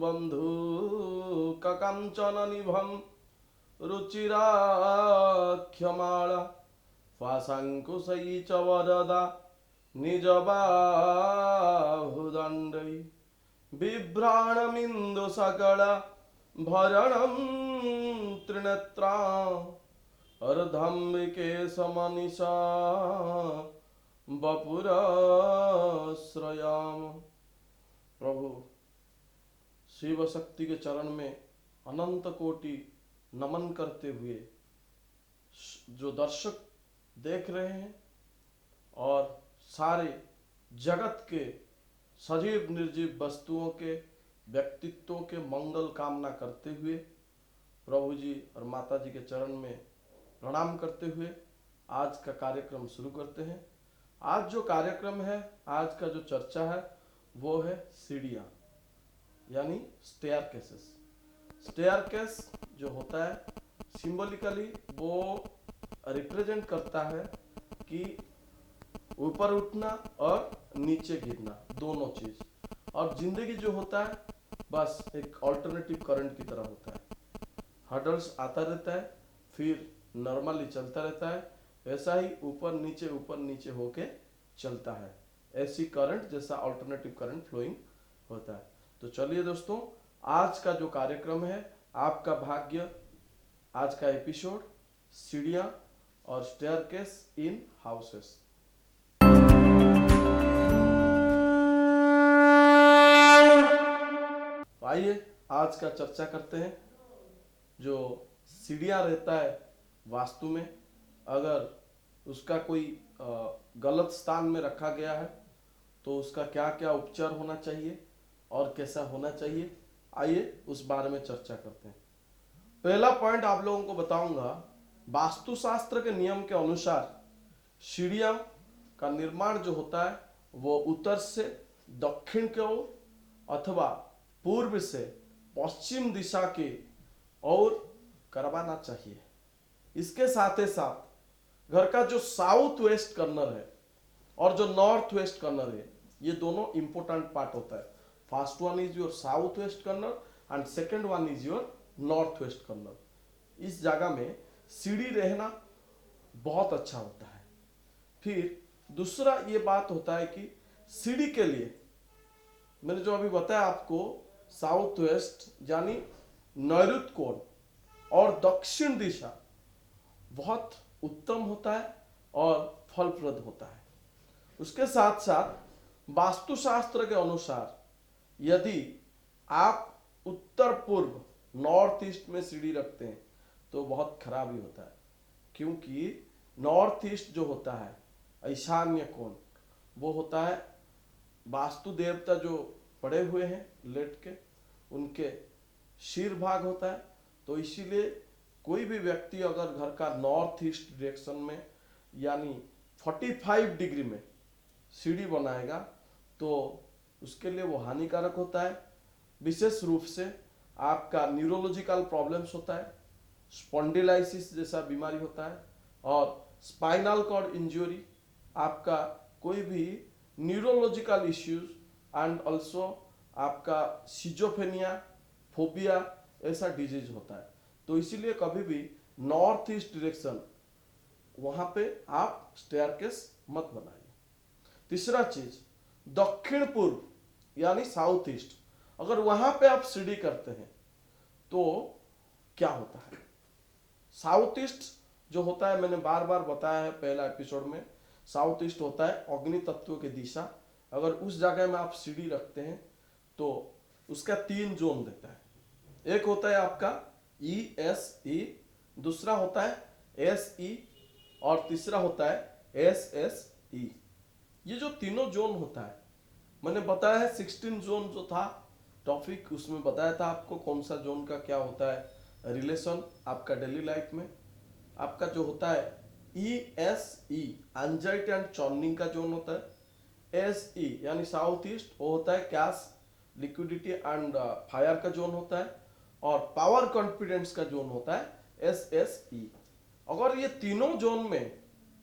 बन्धूककञ्चननिभं रुचिराख्यमाला पाशाङ्कुशै च वरदा निजबाहुदण्डै बिभ्राणमिन्दुसकला भरणं त्रिनेत्रा अर्धम्बिकेशमनिशा वपुराश्रयाम। प्रभु शिव शक्ति के चरण में अनंत कोटि नमन करते हुए जो दर्शक देख रहे हैं और सारे जगत के सजीव निर्जीव वस्तुओं के व्यक्तित्वों के मंगल कामना करते हुए प्रभु जी और माता जी के चरण में प्रणाम करते हुए आज का कार्यक्रम शुरू करते हैं। आज जो कार्यक्रम है, आज का जो चर्चा है वो है सीढ़ियाँ यानी स्टेयरकेसेस। स्टेयरकेस जो होता है सिंबॉलिकली वो रिप्रेजेंट करता है कि ऊपर उठना और नीचे गिरना दोनों चीज, और जिंदगी जो होता है बस एक अल्टरनेटिव करंट की तरह होता है। हर्डल्स आता रहता है फिर नॉर्मली चलता रहता है, ऐसा ही ऊपर नीचे होके चलता है। ऐसी करंट जैसा अल्टरनेटिव करंट फ्लोइंग होता है। तो चलिए दोस्तों, आज का जो कार्यक्रम है आपका भाग्य, आज का एपिसोड सीढ़ियां और स्टेयरकेस इन हाउसेस। आइए आज का चर्चा करते हैं। जो सीढ़ियां रहता है वास्तु में, अगर उसका कोई गलत स्थान में रखा गया है तो उसका क्या क्या उपचार होना चाहिए और कैसा होना चाहिए, आइए उस बारे में चर्चा करते हैं। पहला पॉइंट आप लोगों को बताऊंगा, वास्तुशास्त्र के नियम के अनुसार सीढ़ियां का निर्माण जो होता है वो उत्तर से दक्षिण की ओर अथवा पूर्व से पश्चिम दिशा की ओर करवाना चाहिए। इसके साथ ही साथ घर का जो साउथ वेस्ट कॉर्नर है और जो नॉर्थ वेस्ट कॉर्नर है, ये दोनों इंपोर्टेंट पार्ट होता है। First one is your south west corner and second one is your north west corner. इस जगह में सीढ़ी रहना बहुत अच्छा होता है। फिर दूसरा ये बात होता है कि सीढ़ी के लिए मैंने जो अभी बताया आपको, साउथ वेस्ट यानी नैऋत्य कोण और दक्षिण दिशा बहुत उत्तम होता है और फलप्रद होता है। उसके साथ साथ वास्तुशास्त्र के अनुसार यदि आप उत्तर पूर्व नॉर्थ ईस्ट में सीढ़ी रखते हैं तो बहुत खराब ही होता है, क्योंकि नॉर्थ ईस्ट जो होता है ईशान्य कोण, वो होता है वास्तु देवता जो पड़े हुए हैं लेट के, उनके शीर भाग होता है। तो इसीलिए कोई भी व्यक्ति अगर घर का नॉर्थ ईस्ट डायरेक्शन में यानी 45 डिग्री में सीढ़ी बनाएगा तो उसके लिए वो हानिकारक होता है। विशेष रूप से आपका न्यूरोलॉजिकल प्रॉब्लम्स होता है, स्पॉन्डिलाइसिस जैसा बीमारी होता है, और स्पाइनल कॉर्ड इंजरी, आपका कोई भी न्यूरोलॉजिकल इश्यूज एंड ऑल्सो आपका सिजोफ्रेनिया, फोबिया ऐसा डिजीज होता है। तो इसीलिए कभी भी नॉर्थ ईस्ट डायरेक्शन वहां पे आप स्टेयरकेस मत बनाइए। तीसरा चीज, दक्षिण पूर्व यानी साउथ ईस्ट, अगर वहां पे आप सीढ़ी करते हैं तो क्या होता है। साउथ ईस्ट जो होता है, मैंने बार बार बताया है पहला एपिसोड में, साउथ ईस्ट होता है अग्नि तत्व की दिशा। अगर उस जगह में आप सीढ़ी रखते हैं तो उसका 3 जोन देता है। एक होता है आपका ESE, दूसरा होता है SE और तीसरा होता है SSE। ये जो तीनों जोन होता है, मैंने बताया है 16 जोन जो था टॉपिक, उसमें बताया था आपको कौन सा जोन का क्या होता है रिलेशन आपका डेली लाइफ में। आपका जो होता है ESE एंजाइटी एंड चर्निंग का जोन होता है। SE यानी साउथ ईस्ट, वो होता है कैश, लिक्विडिटी एंड फायर का जोन होता है, और पावर कॉन्फिडेंस का जोन होता है SSE। अगर ये तीनों जोन में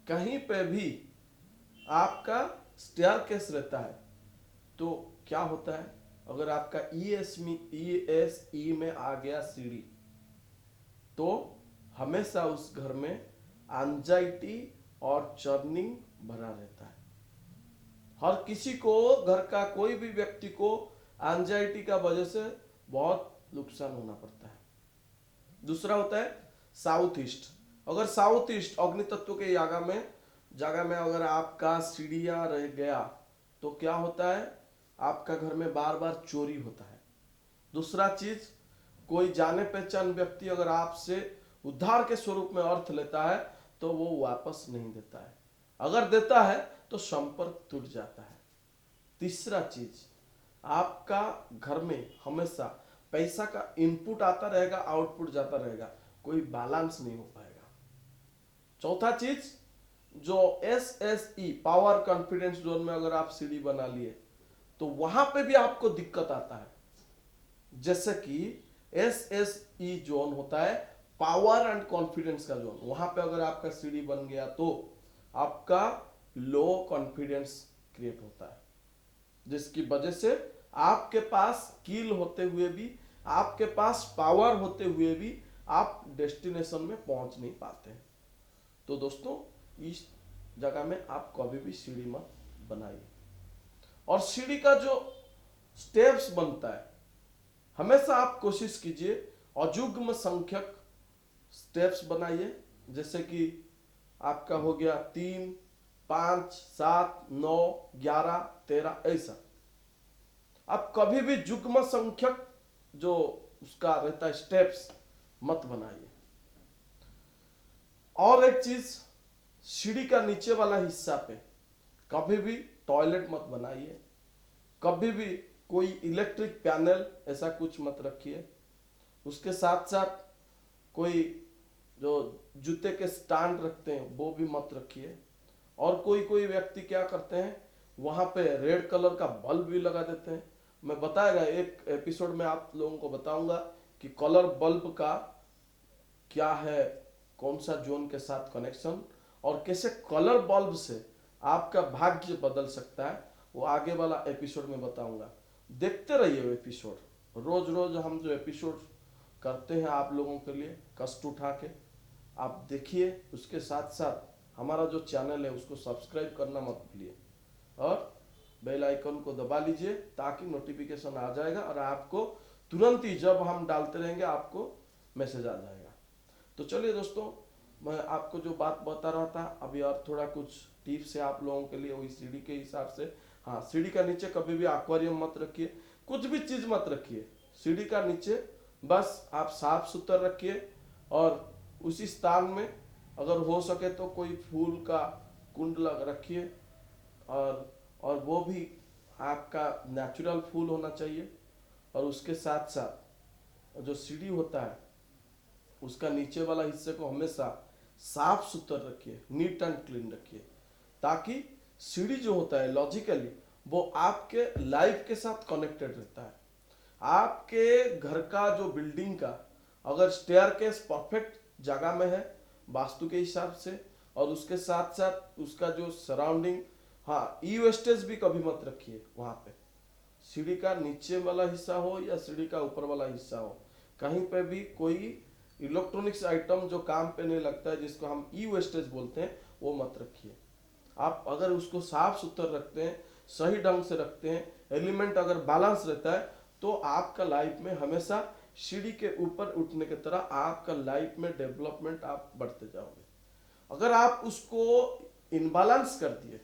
कहीं पे भी आपका स्टेयरकेस रहता है तो क्या होता है, अगर आपका ESE में आ गया सीढ़ी, तो हमेशा उस घर में एंजाइटी और चर्निंग भरा रहता है। हर किसी को, घर का कोई भी व्यक्ति को एंजाइटी का वजह से बहुत नुकसान होना पड़ता है। दूसरा होता है साउथ ईस्ट। अगर साउथ ईस्ट अग्नि तत्व के जगह में अगर आपका सीढ़ियां रह गया तो क्या होता है, आपका घर में बार बार चोरी होता है। दूसरा चीज, कोई जाने पहचान व्यक्ति अगर आपसे उद्धार के स्वरूप में अर्थ लेता है तो वो वापस नहीं देता है, अगर देता है तो संपर्क टूट जाता है। तीसरा चीज, आपका घर में हमेशा पैसा का इनपुट आता रहेगा, आउटपुट जाता रहेगा, कोई बैलेंस नहीं हो पाएगा। चौथा चीज, जो SSE पावर कॉन्फिडेंस जोन में अगर आप सीढ़ी बना लिए तो वहां पे भी आपको दिक्कत आता है। जैसे कि SSE जोन होता है पावर एंड कॉन्फिडेंस का जोन, वहां पे अगर आपका सीढ़ी बन गया तो आपका लो कॉन्फिडेंस क्रिएट होता है, जिसकी वजह से आपके पास स्किल होते हुए भी, आपके पास पावर होते हुए भी आप डेस्टिनेशन में पहुंच नहीं पाते हैं। तो दोस्तों, इस जगह में आप कभी भी सीढ़ी मत बनाइए। और सीढ़ी का जो स्टेप्स बनता है, हमेशा आप कोशिश कीजिए अयुग्म संख्यक स्टेप्स बनाइए। जैसे कि आपका हो गया 3, 5, 7, 9, 11, 13, ऐसा। आप कभी भी युग्म संख्यक जो उसका रहता है स्टेप्स मत बनाइए। और एक चीज, सीढ़ी का नीचे वाला हिस्सा पे कभी भी टॉयलेट मत बनाइए, कभी भी कोई इलेक्ट्रिक पैनल ऐसा कुछ मत रखिए। उसके साथ साथ कोई जो जूते के स्टैंड रखते हैं वो भी मत रखिए। और कोई व्यक्ति क्या करते हैं, वहां पे रेड कलर का बल्ब भी लगा देते हैं। मैं बताएगा एक एपिसोड में आप लोगों को बताऊंगा कि कलर बल्ब का क्या है, कौन सा जोन के साथ कनेक्शन, और कैसे कलर बल्ब से आपका भाग्य बदल सकता है, वो आगे वाला एपिसोड में बताऊंगा। देखते रहिए वो एपिसोड। रोज रोज हम जो एपिसोड करते हैं आप लोगों के लिए कष्ट उठा के, आप देखिए। उसके साथ साथ हमारा जो चैनल है उसको सब्सक्राइब करना मत भूलिए और बेल आइकन को दबा लीजिए ताकि नोटिफिकेशन आ जाएगा और आपको तुरंत ही जब हम डालते रहेंगे आपको मैसेज आ जाएगा। तो चलिए दोस्तों, मैं आपको जो बात बता रहा था अभी और थोड़ा कुछ टिप्स है आप लोगों के लिए वही सीढ़ी के हिसाब से। हाँ, सीढ़ी का नीचे कभी भी एक्वेरियम मत रखिए, कुछ भी चीज मत रखिए सीढ़ी का नीचे। बस आप साफ सुथरा रखिए और उसी स्थान में अगर हो सके तो कोई फूल का कुंड रखिए और वो भी आपका नेचुरल फूल होना चाहिए। और उसके साथ साथ जो सीढ़ी होता है उसका नीचे वाला हिस्से को हमेशा साफ सुथरा रखिए, नीट एंड क्लीन रखिए, ताकि सीढ़ी जो होता है लॉजिकली वो आपके लाइफ के साथ कनेक्टेड रहता है। आपके घर का जो बिल्डिंग का अगर स्टेयरकेस परफेक्ट जगह में है वास्तु के हिसाब से, और उसके साथ साथ उसका जो सराउंडिंग, हाँ, ई वेस्टेज भी कभी मत रखिए वहां पे। सीढ़ी का नीचे वाला हिस्सा हो या सीढ़ी का ऊपर वाला हिस्सा हो, कहीं पे भी कोई इलेक्ट्रॉनिक्स आइटम जो काम पे नहीं लगता है, जिसको हम ई वेस्टेज बोलते हैं, वो मत रखिए। आप अगर उसको साफ सुथरा रखते हैं, सही ढंग से रखते हैं, एलिमेंट अगर बैलेंस रहता है, तो आपका लाइफ में हमेशा सीढ़ी के ऊपर उठने की तरह आपका लाइफ में डेवलपमेंट आप बढ़ते जाओगे। अगर आप उसको इनबैलेंस कर दिए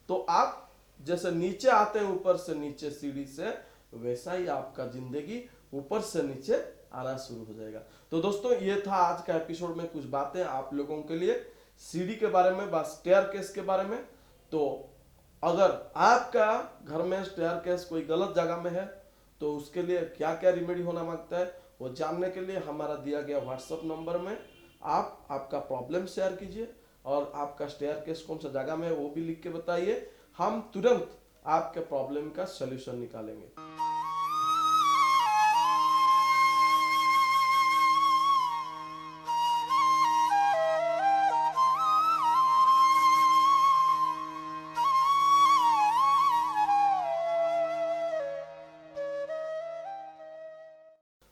तो आप जैसे नीचे आते हैं ऊपर से नीचे सीढ़ी से, वैसा ही आपका जिंदगी ऊपर से नीचे आना शुरू हो जाएगा। तो दोस्तों, ये था आज का एपिसोड में कुछ बातें आप लोगों के लिए सीढ़ी के बारे में, बस स्टेयरकेस के बारे में। तो अगर आपका घर में स्टेयरकेस कोई गलत जगह में है तो उसके लिए क्या क्या रिमेडी होना मांगता है वो जानने के लिए हमारा दिया गया व्हाट्सएप नंबर में आप आपका प्रॉब्लम शेयर कीजिए और आपका स्टेयरकेस कौन सा जगह में है वो भी लिख के बताइए। हम तुरंत आपके प्रॉब्लम का सलूशन निकालेंगे।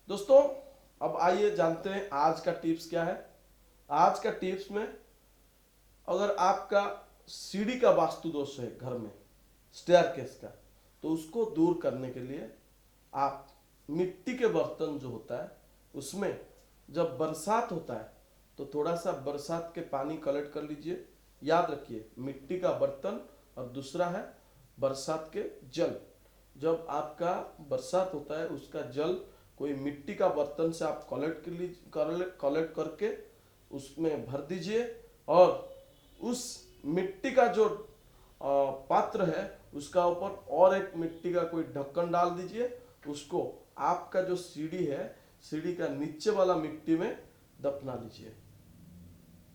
दोस्तों अब आइए जानते हैं आज का टिप्स क्या है। आज का टिप्स में अगर आपका सीढ़ी का वास्तु दोष है घर में, स्टेयरकेस का, तो उसको दूर करने के लिए आप मिट्टी के बर्तन जो होता है उसमें जब बरसात होता है तो थोड़ा सा बरसात के पानी कलेक्ट कर लीजिए। याद रखिए मिट्टी का बर्तन और दूसरा है बरसात के जल। जब आपका बरसात होता है उसका जल कोई मिट्टी का बर्तन से आप कलेक्ट करके उसमें भर दीजिए और उस मिट्टी का जो पात्र है उसका ऊपर और एक मिट्टी का कोई ढक्कन डाल दीजिए। उसको आपका जो सीढ़ी है, सीढ़ी का नीचे वाला मिट्टी में दफना लीजिए।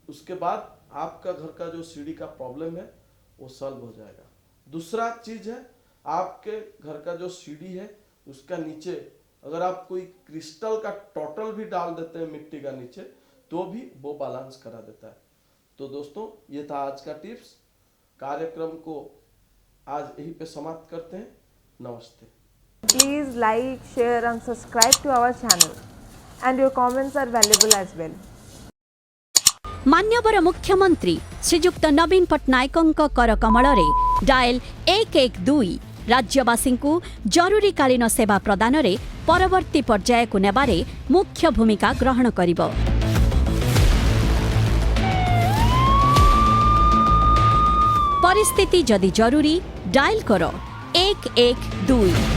उसके बाद आपका घर का जो सीढ़ी का प्रॉब्लम है वो सॉल्व हो जाएगा। दूसरा चीज है, आपके घर का जो सीढ़ी है उसका नीचे अगर आप कोई क्रिस्टल का टोटल भी डाल देते हैं मिट्टी का नीचे तो भी वो बैलेंस करा देता है। तो दोस्तों ये था आज का टिप्स। कार्यक्रम को आज यहीं पे समाप्त करते हैं। नमस्ते। Please like, share and subscribe to our channel, and your comments are valuable as well. मान्यवर मुख्यमंत्री श्रीजुक्त नवीन पट्टनायक कर कमल डायल 112 राज्यवासी को जरूरीकालीन सेवा प्रदान रे परवर्ती पर्याय को नेबारे मुख्य भूमिका ग्रहण करिब। परिस्थिति जदि जरूरी डायल करो 112।